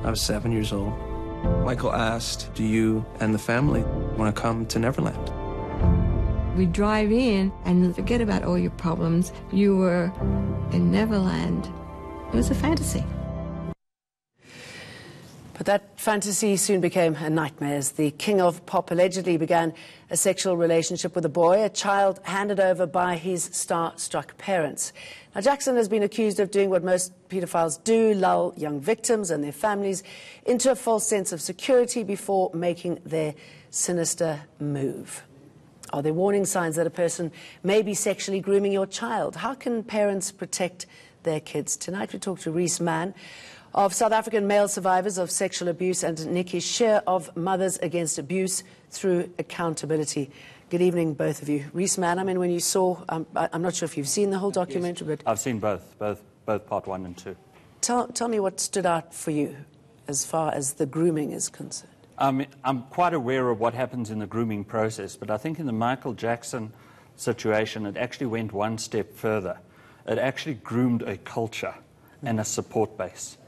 I was 7 years old. Michael asked, do you and the family want to come to Neverland? We drive in and forget about all your problems. You were in Neverland. It was a fantasy. But that fantasy soon became a nightmare as the king of pop allegedly began a sexual relationship with a boy, a child handed over by his starstruck parents. Now, Jackson has been accused of doing what most paedophiles do, lull young victims and their families into a false sense of security before making their sinister move. Are there warning signs that a person may be sexually grooming your child? How can parents protect their kids? Tonight we talk to Rees, Mann, of South African male survivors of sexual abuse, and Nicky, Shear, of Mothers Against Abuse Through Accountability. Good evening, both of you. Rees, Mann, I mean, when you saw, I'm not sure if you've seen the whole documentary, yes, but... I've seen both part 1 and 2. Tell me what stood out for you as far as the grooming is concerned. I'm quite aware of what happens in the grooming process, but I think in the Michael Jackson situation, it actually went one step further. It actually groomed a culture and a support base.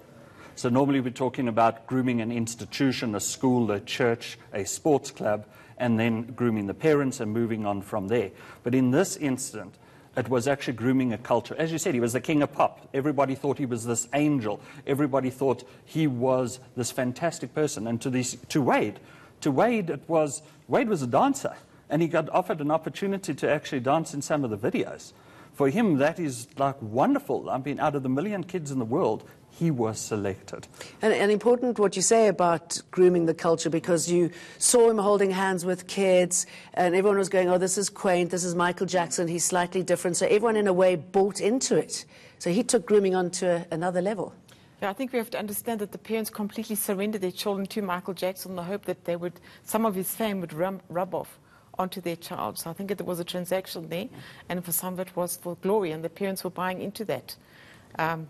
So normally we're talking about grooming an institution, a school, a church, a sports club, and then grooming the parents and moving on from there. But in this incident, it was actually grooming a culture. As you said, he was the king of pop. Everybody thought he was this angel. Everybody thought he was this fantastic person. And to Wade, Wade was a dancer, and he got offered an opportunity to actually dance in some of the videos. For him, that is like wonderful. I mean, out of the million kids in the world, he was selected. And important what you say about grooming the culture, because you saw him holding hands with kids and everyone was going, oh, this is quaint, this is Michael Jackson, he's slightly different. So everyone in a way bought into it. So he took grooming on to another level. Yeah, I think we have to understand that the parents completely surrendered their children to Michael Jackson in the hope that they would, some of his fame would rub off onto their child. So I think there was a transaction there, and for some of it was for glory, and the parents were buying into that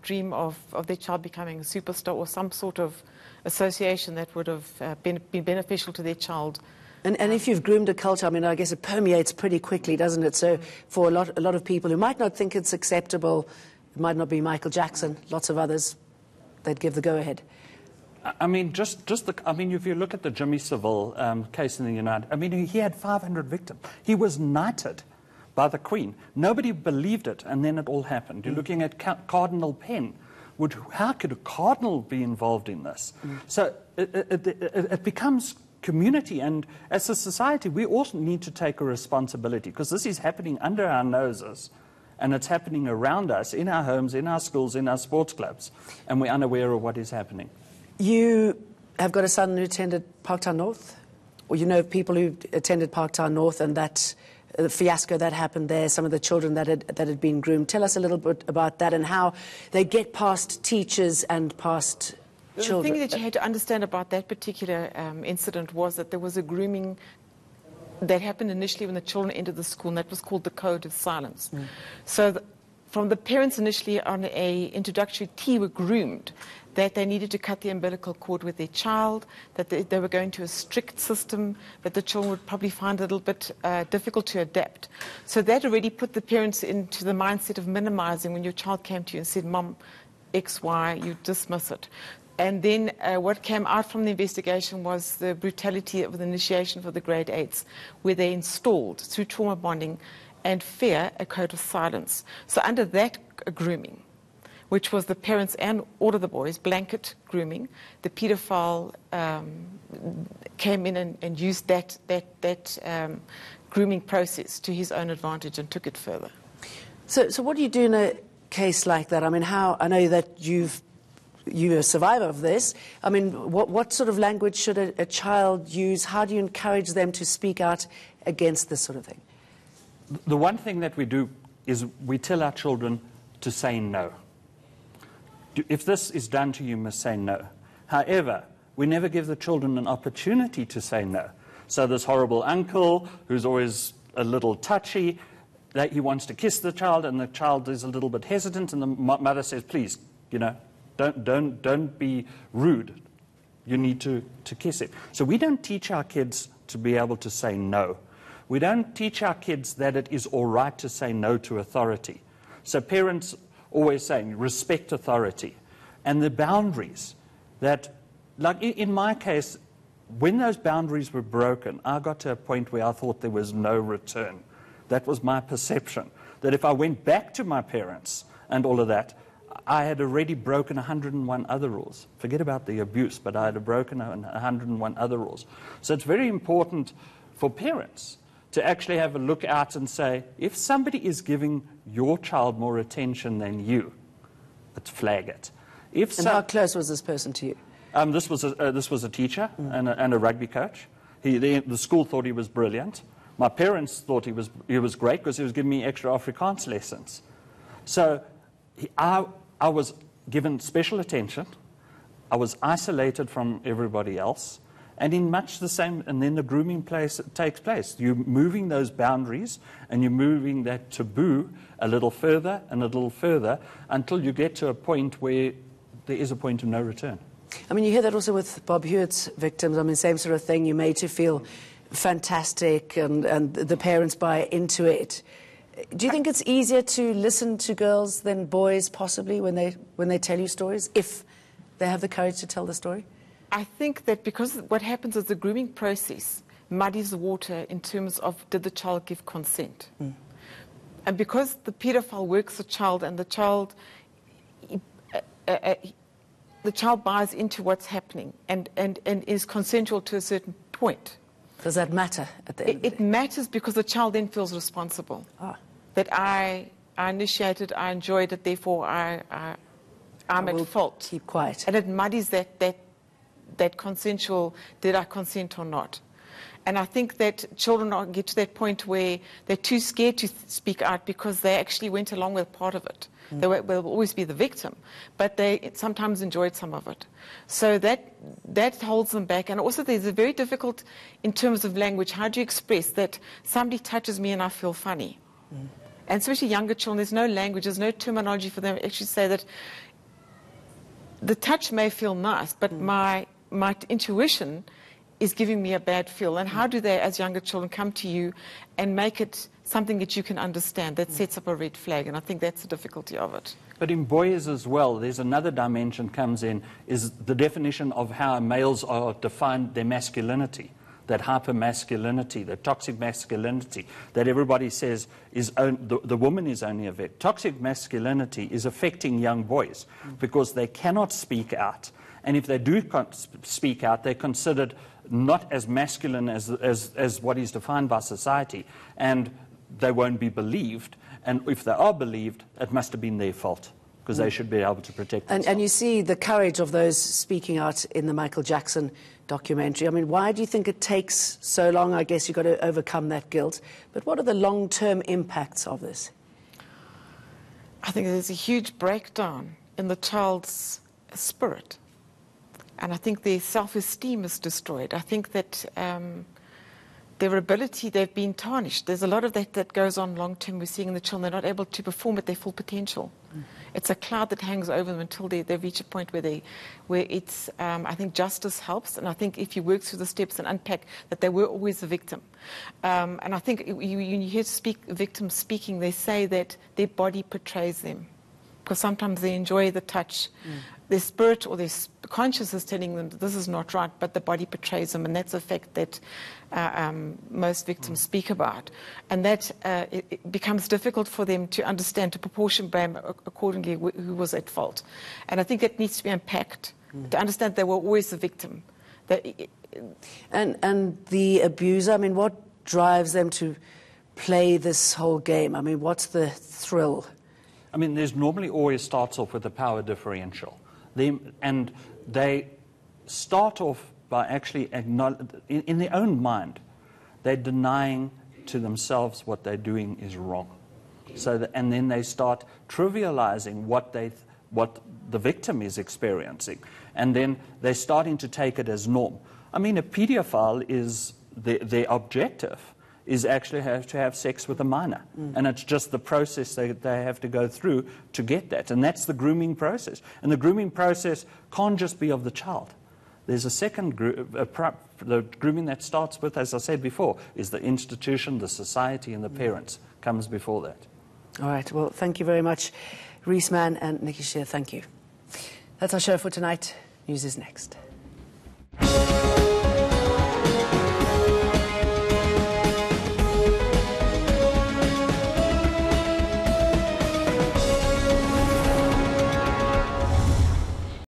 dream of their child becoming a superstar or some sort of association that would have been beneficial to their child. And if you've groomed a culture, I mean, I guess it permeates pretty quickly, doesn't it? So for a lot of people who might not think it's acceptable, it might not be Michael Jackson, lots of others, they'd give the go-ahead. I mean, if you look at the Jimmy Savile case in the United, I mean, he had 500 victims. He was knighted by the Queen. Nobody believed it, and then it all happened. You're looking at Cardinal Penn. How could a cardinal be involved in this? So it becomes community, and as a society, we also need to take a responsibility, because this is happening under our noses, and it's happening around us, in our homes, in our schools, in our sports clubs, and we're unaware of what is happening. You have got a son who attended Parktown North, or you know people who attended Parktown North, and that the fiasco that happened there, some of the children that had been groomed. Tell us a little bit about that and how they get past teachers and past children. The thing that you had to understand about that particular incident was that there was a grooming that happened initially when the children entered the school, and that was called the Code of Silence. So from the parents initially on a introductory tea were groomed that they needed to cut the umbilical cord with their child, that they were going to a strict system, that the children would probably find it a little bit difficult to adapt. So that already put the parents into the mindset of minimizing. When your child came to you and said, Mom, X, Y, you dismiss it. And then what came out from the investigation was the brutality of the initiation for the grade 8s, where they installed, through trauma bonding and fear, a code of silence. So under that grooming, which was the parents and all of the boys, blanket grooming, the paedophile came in and used that grooming process to his own advantage and took it further. So what do you do in a case like that? I mean, I know that you're a survivor of this. I mean, what sort of language should a child use? How do you encourage them to speak out against this sort of thing? The one thing that we do is we tell our children to say no. If this is done to you, you must say no. However, we never give the children an opportunity to say no. So this horrible uncle who's always a little touchy, that he wants to kiss the child, and the child is a little bit hesitant, and the mother says, please, you know, don't be rude. You need to kiss him. So we don't teach our kids to be able to say no. We don't teach our kids that it is all right to say no to authority. So parents always saying respect authority, and the boundaries that like in my case, when those boundaries were broken, I got to a point where I thought there was no return. That was my perception, that if I went back to my parents and all of that, I had already broken 101 other rules. Forget about the abuse, but I had broken 101 other rules. So it's very important for parents to actually have a look out and say, if somebody is giving your child more attention than you, let's flag it. And how close was this person to you? This was a teacher and a rugby coach. The school thought he was brilliant. My parents thought he was great because he was giving me extra Afrikaans lessons. So I was given special attention. I was isolated from everybody else. And in much the same, and then the grooming takes place. You're moving those boundaries and you're moving that taboo a little further and a little further until you get to a point where there is a point of no return. I mean, you hear that also with Bob Hewitt's victims. I mean, same sort of thing. You're made to feel fantastic and the parents buy into it. Do you think it's easier to listen to girls than boys, possibly, when they tell you stories, if they have the courage to tell the story? I think that because what happens is the grooming process muddies the water in terms of did the child give consent. And because the paedophile works the child and the child buys into what's happening and is consensual to a certain point. Does that matter at the end? It matters because the child then feels responsible. That I initiated, I enjoyed it, therefore I'm at fault. Keep quiet. And it muddies that consensual, did I consent or not? And I think that children get to that point where they're too scared to speak out because they actually went along with part of it. They will always be the victim, but they sometimes enjoyed some of it. So that holds them back. And also there's a very difficult, in terms of language, how do you express that somebody touches me and I feel funny? And especially younger children, there's no language, there's no terminology for them to actually say that the touch may feel nice, but my intuition is giving me a bad feel. And how do they, as younger children, come to you and make it something that you can understand, that sets up a red flag? And I think that's the difficulty of it. But in boys as well, there's another dimension comes in, is the definition of how males are defined, their masculinity, that hyper-masculinity, the toxic masculinity, that everybody says is the woman is only a victim. Toxic masculinity is affecting young boys because they cannot speak out. And if they do speak out, they're considered not as masculine as what is defined by society. And they won't be believed. And if they are believed, it must have been their fault because they should be able to protect themselves. And you see the courage of those speaking out in the Michael Jackson documentary. I mean, why do you think it takes so long? I guess you've got to overcome that guilt. But what are the long-term impacts of this? I think there's a huge breakdown in the child's spirit. And I think their self-esteem is destroyed. I think that their ability, they've been tarnished. There's a lot of that goes on long-term. We're seeing in the children, they're not able to perform at their full potential. It's a cloud that hangs over them until they reach a point where it's, I think justice helps. And I think if you work through the steps and unpack that they were always a victim. And I think when you hear victims speaking, they say that their body portrays them. Because sometimes they enjoy the touch. Their spirit or their conscience is telling them that this is not right, but the body portrays them, and that's a fact that most victims speak about. And that it becomes difficult for them to understand, to proportion blame accordingly who was at fault. And I think that needs to be unpacked, to understand they were always the victim. And the abuser, I mean, what drives them to play this whole game? I mean, what's the thrill? I mean, there's normally always starts off with a power differential. And they start off by actually in their own mind, they're denying to themselves what they're doing is wrong. And then they start trivializing what the victim is experiencing. And then they're starting to take it as norm. I mean, a paedophile is their objective is actually to have sex with a minor. And it's just the process they have to go through to get that. And that's the grooming process. And the grooming process can't just be of the child. There's a second group, the grooming that starts with, as I said before, is the institution, the society, and the parents comes before that. All right, well, thank you very much, Rees, Mann and Nicky Shear, thank you. That's our show for tonight. News is next.